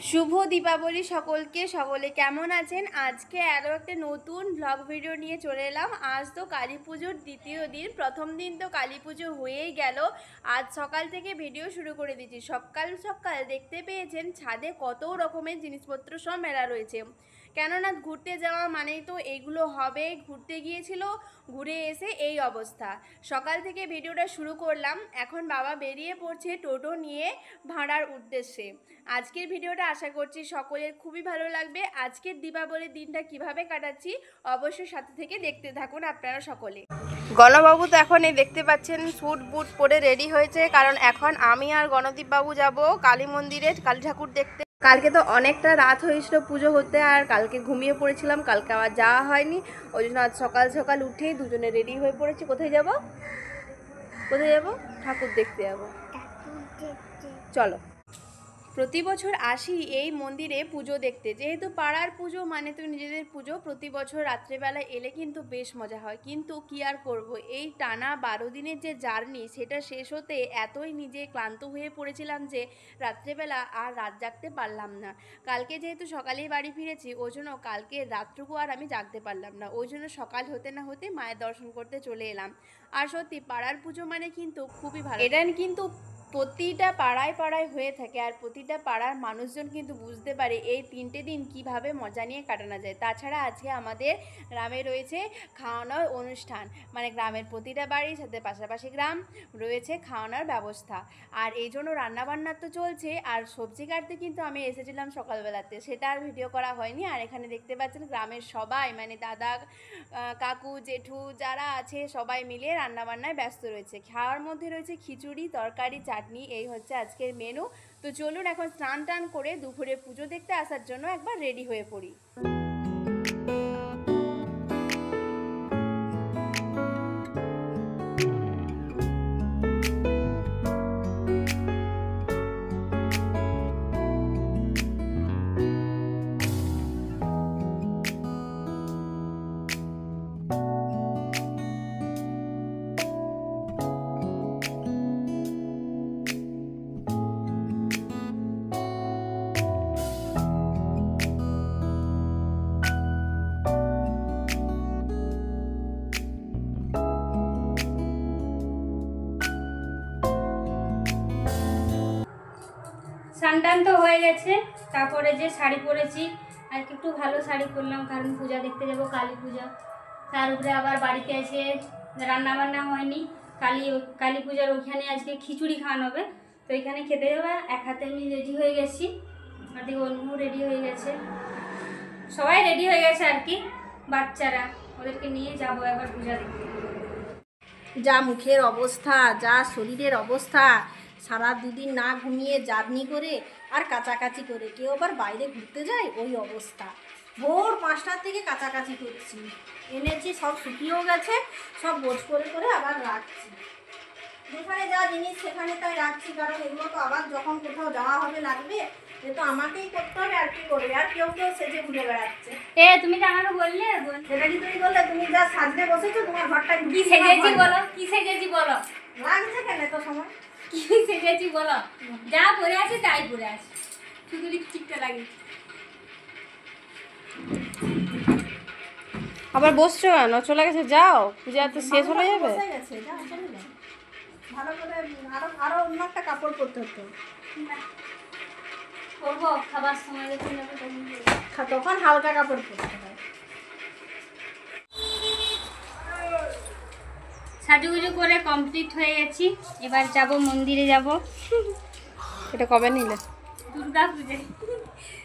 শুভ দীপাবলি সকলকে। সকলে কেমন আছেন? আজকে আরও একটা নতুন ব্লগ ভিডিও নিয়ে চলে এলাম। আজ তো কালী পুজোর দ্বিতীয় দিন। প্রথম দিন তো কালী পুজো হয়েই গেল। আজ সকাল থেকে ভিডিও শুরু করে দিচ্ছি। সকাল সকাল দেখতে পেয়েছেন ছাদে কত রকমের জিনিসপত্র সব মেলা রয়েছে। কেননা ঘুরতে যাওয়া মানেই তো এইগুলো হবে। ঘুরতে গিয়েছিল, ঘুরে এসে এই অবস্থা। সকাল থেকে ভিডিওটা শুরু করলাম। এখন বাবা বেরিয়ে পড়ছে টোটো নিয়ে ভাড়ার উদ্দেশ্যে। আজকের ভিডিওটা আশা করছি সকলের খুবই ভালো লাগবে। আজকের দীপাবলির দিনটা কিভাবে কাটাচ্ছি অবশ্যই সাথে থেকে দেখতে থাকুন আপনারা সকলে। গণবাবু তো এখন এই দেখতে পাচ্ছেন স্যুট বুট পরে রেডি হয়েছে, কারণ এখন আমি আর গণদীপ বাবু যাব কালী মন্দিরে কালী ঠাকুর দেখতে। কালকে তো অনেকটা রাত হয়েছিল পুজো হতে, আর কালকে ঘুমিয়ে পড়েছিলাম, কালকে আবার যাওয়া হয়নি। ওই জন্য আজ সকাল সকাল উঠেই দুজনে রেডি হয়ে পড়েছি। কোথায় যাব? কোথায় যাব? ঠাকুর দেখতে যাব। চলো। প্রতি বছর আসি এই মন্দিরে পুজো দেখতে, যেহেতু পাড়ার পুজো মানে তো নিজেদের পুজো। প্রতি বছর রাত্রেবেলা এলে কিন্তু বেশ মজা হয়, কিন্তু কি আর করব, এই টানা 12 দিনের যে জার্নি সেটা শেষ হতে এতই নিজে ক্লান্ত হয়ে পড়েছিলাম যে রাত্রেবেলা আর রাত জাগতে পারলাম না। কালকে যেহেতু সকালেই বাড়ি ফিরেছি, ওই জন্য কালকে রাতটুকু আর আমি জাগতে পারলাম না। ওই জন্য সকাল হতে না হতে মায়ের দর্শন করতে চলে এলাম। আর সত্যি পাড়ার পুজো মানে কিন্তু খুবই ভালো। এটা কিন্তু প্রতিটা পাড়ায় পাড়ায় হয়ে থাকে, আর প্রতিটা পাড়ার মানুষজন কিন্তু বুঝতে পারে এই 3টে দিন কিভাবে মজা নিয়ে কাটানো যায়। তাছাড়া আজকে আমাদের গ্রামে রয়েছে খাওয়ানোর অনুষ্ঠান, মানে গ্রামের প্রতিটা বাড়ির সাথে পাশাপাশি গ্রাম রয়েছে খাওয়ানোর ব্যবস্থা। আর এই জন্য রান্নাবান্না তো চলছে, আর সবজি কাটতে কিন্তু আমি এসেছিলাম সকালবেলাতে, সেটা আর ভিডিও করা হয়নি। আর এখানে দেখতে পাচ্ছেন গ্রামের সবাই, মানে দাদা, কাকু, জেঠু যারা আছে সবাই মিলে রান্নাবান্নায় ব্যস্ত রয়েছে। খাওয়ার মধ্যে রয়েছে খিচুড়ি, তরকারি, চাটনি, এই হচ্ছে আজকের মেনু। তো চলুন এখন স্নান টান করে দুপুরে পুজো দেখতে আসার জন্য একবার রেডি হয়ে পড়ি। স্নান তো হয়ে গেছে, তারপরে যে শাড়ি পরেছি আর একটু ভালো শাড়ি পরলাম, কারণ পূজা দেখতে যাব, কালী পূজা। তার উপরে আবার বাড়িতে এসে রান্না বান্না হয়নি, কালী পূজার ওইখানে আজকে খিচুড়ি খাওয়ানো হবে, তো ওইখানে খেতে যাবে। এক হাতে আমি রেডি হয়ে গেছি, আর দিকে অন্যও রেডি হয়ে গেছে, সবাই রেডি হয়ে গেছে আর কি। বাচ্চারা, ওদেরকে নিয়ে যাবো এবার পূজা দেখতে। যা মুখের অবস্থা, যা শরীরের অবস্থা, সারা দুদিন না ঘুমিয়ে জার্নি করে আর কাচাকাচি করে, কেউ আবার বাইরে ঘুরতে যায় ওই অবস্থা। ভোর 5টার থেকে কাচাকাচি করছি, এনেছি সব শুকিয়েও গেছে, সব বোঝ করে করে আবার রাখছি। যেখানে যা জিনিস সেখানে তাই রাখছি, কারণ এগুলো তো আবার যখন কোথাও যাওয়া হবে লাগবে, এ তো আমাকেই করতে হবে, আর কি করবে। আর কেউ কেউ সেজে ঘুরে বেড়াচ্ছে। তুমি তো আমাকে বললে, সেটা কি তুমি বললে? তুমি যা সাজতে বসেছো তোমার ঘরটা কি সেজেছি বলো, কি সেজেছি বলো, লাগছে কেন তো সময়? কি সেজেছি বলো? যা পরে আছে তাই পরে আছে, শুধু লিপস্টিকটা লাগে। আবার বসছো কেন? চলে গেছে, যাও, পূজা তো শেষ হয়ে যাবে। ভালো করে আরো অন্য একটা কাপড় পরতে হতো, করবো খাবার সময় যখন যাবো তখন হালকা কাপড় পরতে হয়। সাজুগুজু করে কমপ্লিট হয়ে গেছি, এবার যাব মন্দিরে যাব। এটা কবে নিলে? দুর্গা পুজো।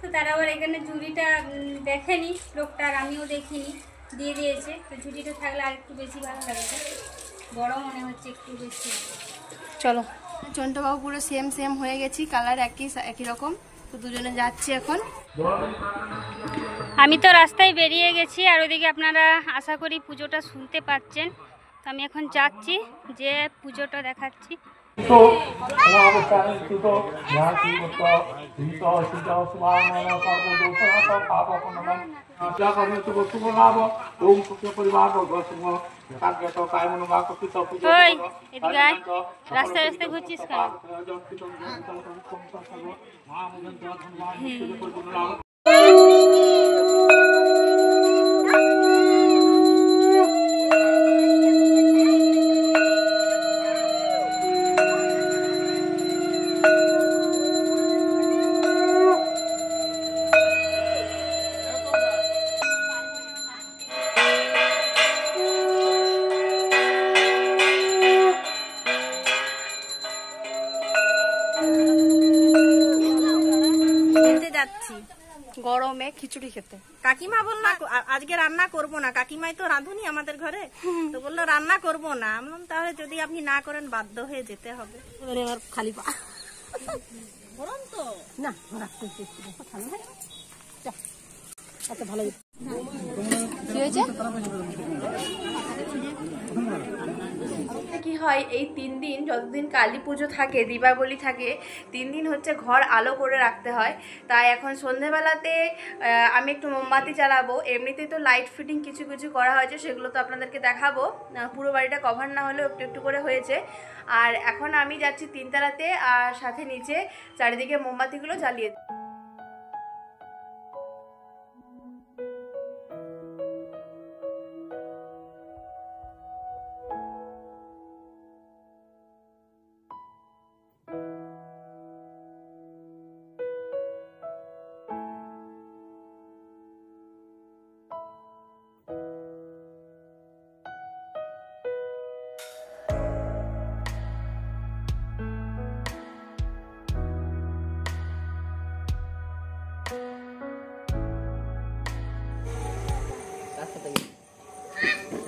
তো তারা আবার এখানে ঝুড়িটা দেখেনি লোকটার, আমিও দেখিনি, দিয়ে দিয়েছে। তো ঝুড়িটা থাকলে আর একটু বেশি ভালো লাগছে, বড় মনে হচ্ছে একটু বেশি। চলো, চন্টুবাবু পুরো সেম সেম হয়ে গেছি, কালার একই রকম। তো দুজনে যাচ্ছি এখন। আমি তো রাস্তায় বেরিয়ে গেছি, আর ওদিকে আপনারা আশা করি পুজোটা শুনতে পাচ্ছেন। তো আমি এখন যাচ্ছি, যে পুজোটা দেখাচ্ছি। 또 공화국가는 그도 야시부터 이서 시저 수화나나 사고도 서서 바보고는 자가면 또 수고하고 동 국제 পরিবারও গসমো কাকে তো কায়মন মাকো তো পুজো ওই এদিকে আয়। রাস্তায় রাস্তায় ঘুরছিস কেন? খেতে যাচ্ছি গরমে খিচুড়ি খেতে। কাকিমা বললো আজকে রান্না করব না, কাকিমাই তো রাঁধুনি আমাদের ঘরে, তো বললো রান্না করব না। আমি বললাম তাহলে যদি আপনি না করেন বাধ্য হয়ে যেতে হবে। এবার খালি পা গরম তো না ভালো কি হয়েছে? কি হয় এই 3 দিন, যতদিন কালী পুজো থাকে, দীপাবলি থাকে, 3 দিন হচ্ছে ঘর আলো করে রাখতে হয়। তাই এখন সন্ধেবেলাতে আমি একটু মোমবাতি জ্বালাবো। এমনিতেই তো লাইট ফিটিং কিছু কিছু করা হয়েছে, সেগুলো তো আপনাদেরকে দেখাবো। পুরো বাড়িটা কভার না হলেও একটু একটু করে হয়েছে। আর এখন আমি যাচ্ছি 3 তলাতে, আর সাথে নিচে চারিদিকে মোমবাতিগুলো জ্বালিয়ে।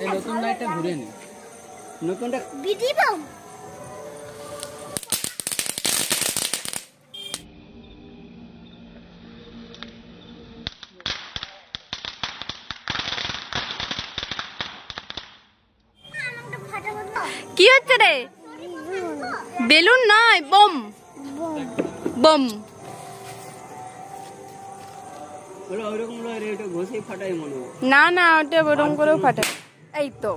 এই নতুন লাইটটা ঘুরে নি, নতুনটা বিধি বাম কি হচ্ছে রে? বেলুন নয়, বোম বোম। ওরা ওইরকম লয় রে, ওটা ঘষেই ফাটাই মনে হয়। না না, ওটা ওরকম করেও ফাটে। এই তো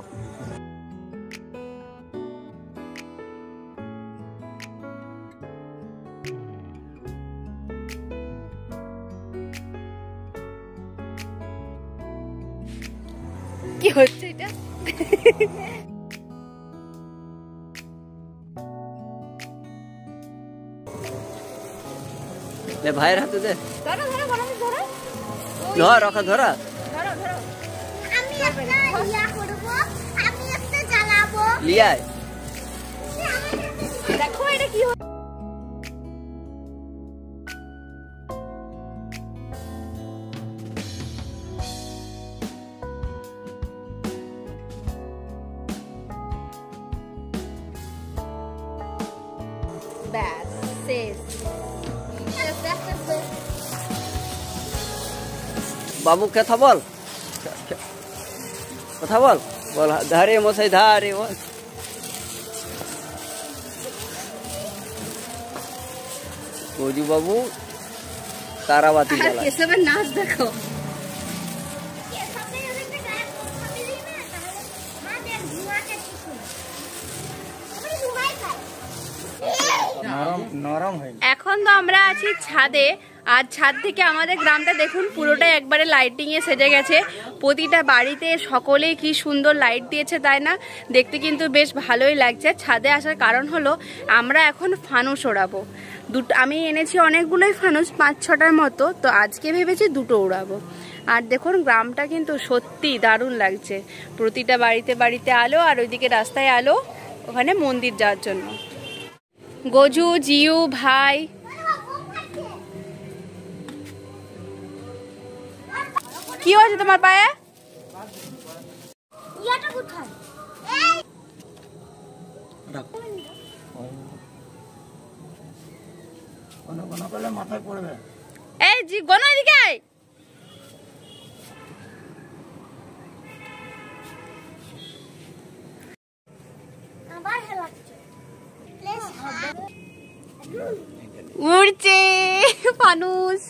কি হচ্ছে এটা? লে ভাইয়ের হাতে দে, ধরো ধরো ধরো ধরো ধর রখা ধরা। ধরো ধরো। আমি একটা ইয়া করব, আমি একটা জ্বালাবো। লিয়ায় দেখো এটা কি হচ্ছে। ব্যাস শেষ। বাবু কথা বল, কথা বল, বল ধারে মশাই ধারে বল। বজু বাবু তারাবাতি জ্বালা। কেশবের নাচ দেখো। এখন তো আমরা আছি ছাদে, আর ছাদ থেকে আমাদের গ্রামটা দেখুন পুরোটাই একবারে লাইটিংয়ে সেজে গেছে। প্রতিটা বাড়িতে সকলেই কি সুন্দর লাইট দিয়েছে, তাই না? দেখতে কিন্তু বেশ ভালোই লাগছে। ছাদে আসার কারণ হলো আমরা এখন ফানুস ওড়াবো। আমি এনেছি অনেকগুলোই ফানুস, 5-6টার মতো, তো আজকে ভেবেছি 2টো উড়াবো। আর দেখুন গ্রামটা কিন্তু সত্যি দারুণ লাগছে। প্রতিটা বাড়িতে বাড়িতে আলো, আর ওইদিকে রাস্তায় আলো, ওখানে মন্দির যাওয়ার জন্য। গজু, জিউ, ভাই কি হয়েছে তোমার পায়ে? ইয়াটা কোথায়? মাথায় পড়বে। এই জি গোনা এদিকে আয়। আবার হেলাচ্ছে। প্লিজ উড়ছে ফানুস।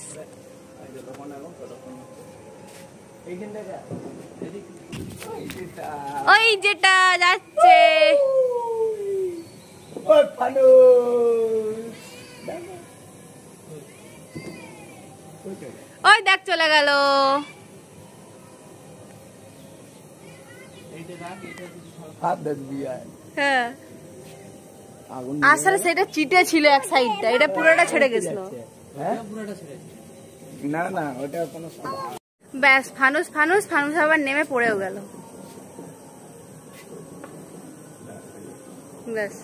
ওই যেটা যাচ্ছে ওই দেখ চলে গেল। হ্যাঁ আসলে সেটা চিটে ছিল এক সাইডটা, এটা পুরোটা ছেড়ে গেছিল। না না ওটা কোনো ব্যাস ফানুস ফানুস ফানুস আবার নেমে পড়েও গেল। ব্যাস